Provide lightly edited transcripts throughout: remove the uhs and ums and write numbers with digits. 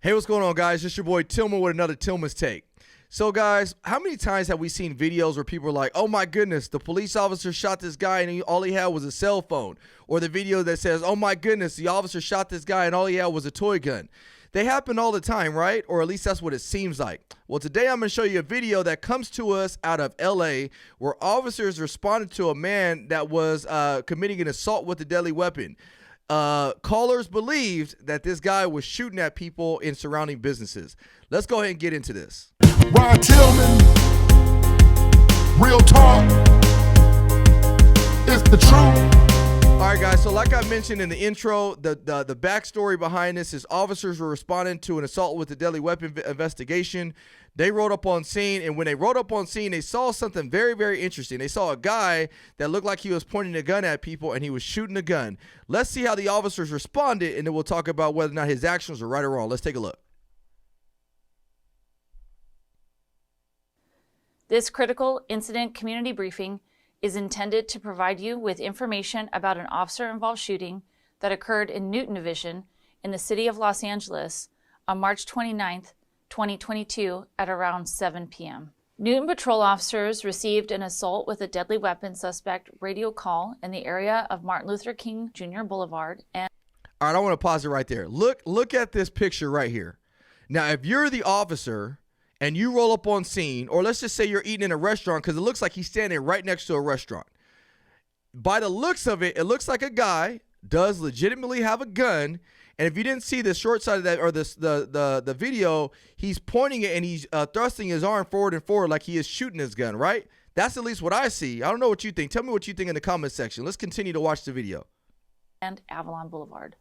Hey, what's going on, guys? It's your boy Tillman with another Tillman's Take. So, guys, how many times have we seen videos where people are like, oh my goodness, the police officer shot this guy and all he had was a cell phone? Or the video that says, oh my goodness, the officer shot this guy and all he had was a toy gun. They happen all the time, right? Or at least that's what it seems like. Well, today I'm going to show you a video that comes to us out of LA where officers responded to a man that was committing an assault with a deadly weapon. Callers believed that this guy was shooting at people in surrounding businesses. Let's go ahead and get into this. Ryan Tillman, real talk, it's the truth. All right, guys, so like I mentioned in the intro, the backstory behind this is officers were responding to an assault with a deadly weapon investigation. They rode up on scene, and when they rode up on scene, they saw something very, very interesting. They saw a guy that looked like he was pointing a gun at people, and he was shooting a gun. Let's see how the officers responded, and then we'll talk about whether or not his actions were right or wrong. Let's take a look. This critical incident community briefing is intended to provide you with information about an officer-involved shooting that occurred in Newton Division in the city of Los Angeles on March 29th, 2022 at around 7 p.m. Newton patrol officers received an assault with a deadly weapon suspect radio call in the area of Martin Luther King Jr. Boulevard. And all right, I want to pause it right there. Look at this picture right here. Now, if you're the officer and you roll up on scene, or let's just say you're eating in a restaurant because it looks like he's standing right next to a restaurant. By the looks of it, it looks like a guy does legitimately have a gun. And if you didn't see the short side of that or the video, he's pointing it and he's thrusting his arm forward and forward like he is shooting his gun, right? That's at least what I see. I don't know what you think. Tell me what you think in the comment section. Let's continue to watch the video. And Avalon Boulevard.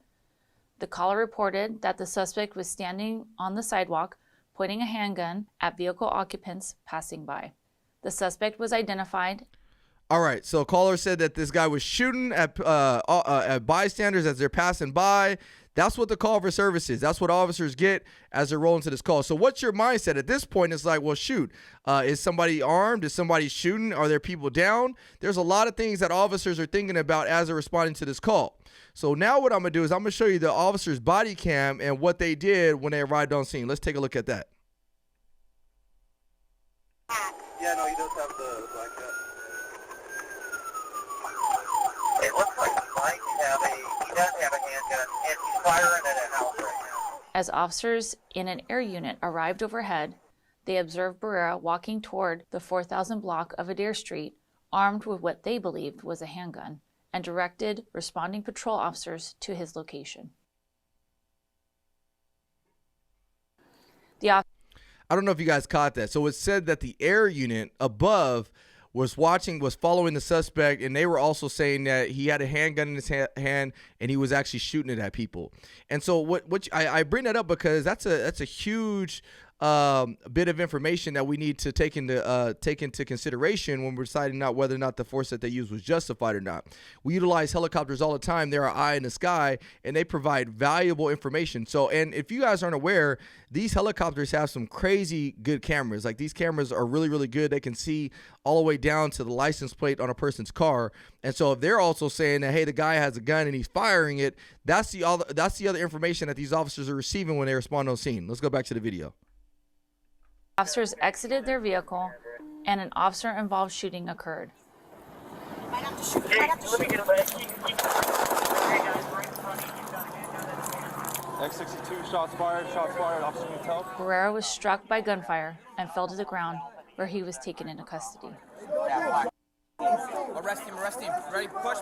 The caller reported that the suspect was standing on the sidewalk pointing a handgun at vehicle occupants passing by. The suspect was identified. All right, so caller said that this guy was shooting at bystanders as they're passing by. That's what the call for service is. That's what officers get as they're rolling to this call. So what's your mindset at this point? It's like, well, shoot, is somebody armed? Is somebody shooting? Are there people down? There's a lot of things that officers are thinking about as they're responding to this call. So now what I'm going to do is I'm going to show you the officer's body cam and what they did when they arrived on scene. Let's take a look at that. Yeah, no, he does have the black hat. It looks like he does have a handgun, and he's firing at a house right now. As officers in an air unit arrived overhead, they observed Barrera walking toward the 4000 block of Adair Street, armed with what they believed was a handgun, and directed responding patrol officers to his location. I don't know if you guys caught that. So it said that the air unit above was following the suspect, and they were also saying that he had a handgun in his hand and he was actually shooting it at people. And so I bring that up because that's a huge bit of information that we need to take into consideration when we're deciding out whether or not the force that they used was justified or not. We utilize helicopters all the time. They're our eye in the sky, and they provide valuable information. So, and if you guys aren't aware, these helicopters have some crazy good cameras. Like, these cameras are really, really good. They can see all the way down to the license plate on a person's car. And so if they're also saying that, hey, the guy has a gun and he's firing it, that's the other information that these officers are receiving when they respond on scene. Let's go back to the video. Officers exited their vehicle, and an officer-involved shooting occurred. X62, shots fired, officer needs help. Barrera was struck by gunfire and fell to the ground, where he was taken into custody. Arrest him. Ready, push.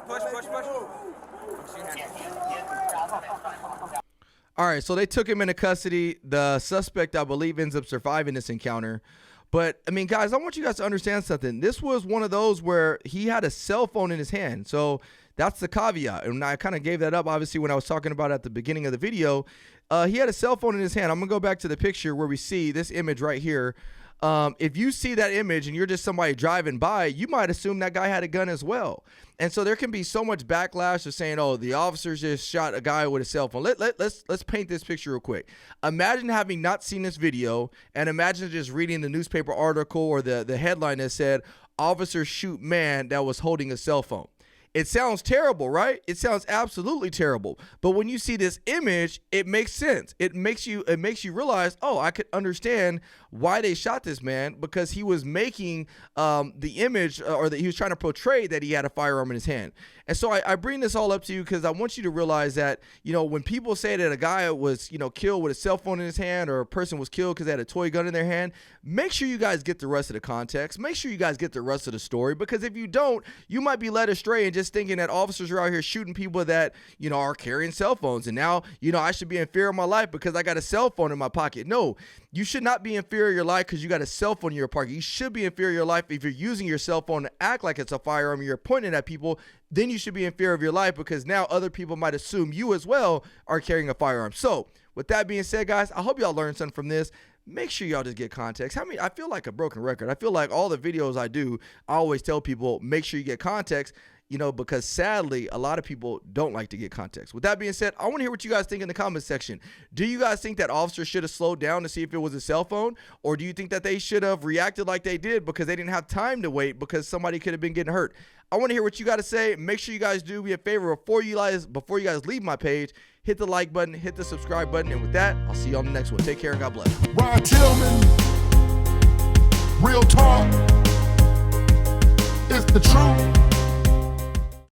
All right, so they took him into custody. The suspect, I believe, ends up surviving this encounter. But, I mean, guys, I want you guys to understand something. This was one of those where he had a cell phone in his hand. So that's the caveat. And I kind of gave that up, obviously, when I was talking about at the beginning of the video. He had a cell phone in his hand. I'm going to go back to the picture where we see this image right here. If you see that image and you're just somebody driving by, you might assume that guy had a gun as well. And so there can be so much backlash of saying, oh, the officers just shot a guy with a cell phone. Let's paint this picture real quick. Imagine having not seen this video, and imagine just reading the newspaper article or the headline that said, officers shoot man that was holding a cell phone. It sounds terrible, right? It sounds absolutely terrible. But when you see this image, it makes sense. It makes you realize, oh, I could understand why they shot this man, because he was making the image, or that he was trying to portray that he had a firearm in his hand. And so I bring this all up to you because I want you to realize that, when people say that a guy was, killed with a cell phone in his hand, or a person was killed because they had a toy gun in their hand, make sure you guys get the rest of the context. Make sure you guys get the rest of the story, because if you don't, you might be led astray and just thinking that officers are out here shooting people that, are carrying cell phones. And now, I should be in fear of my life because I got a cell phone in my pocket. No, you should not be in fear of your life because you got a cell phone in your pocket. You should be in fear of your life if you're using your cell phone to act like it's a firearm and you're pointing at people. Then you should be in fear of your life, because now other people might assume you as well are carrying a firearm. So with that being said, guys, I hope y'all learned something from this. Make sure y'all just get context. I feel like a broken record. I feel like all the videos I do, I always tell people, make sure you get context, because sadly, a lot of people don't like to get context. With that being said, I want to hear what you guys think in the comments section. Do you guys think that officers should have slowed down to see if it was a cell phone? Or do you think that they should have reacted like they did because they didn't have time to wait because somebody could have been getting hurt? I want to hear what you got to say. Make sure you guys do me a favor before you guys leave my page. Hit the like button, hit the subscribe button. And with that, I'll see you on the next one. Take care and God bless. Ron Tillman, real talk, it's the truth.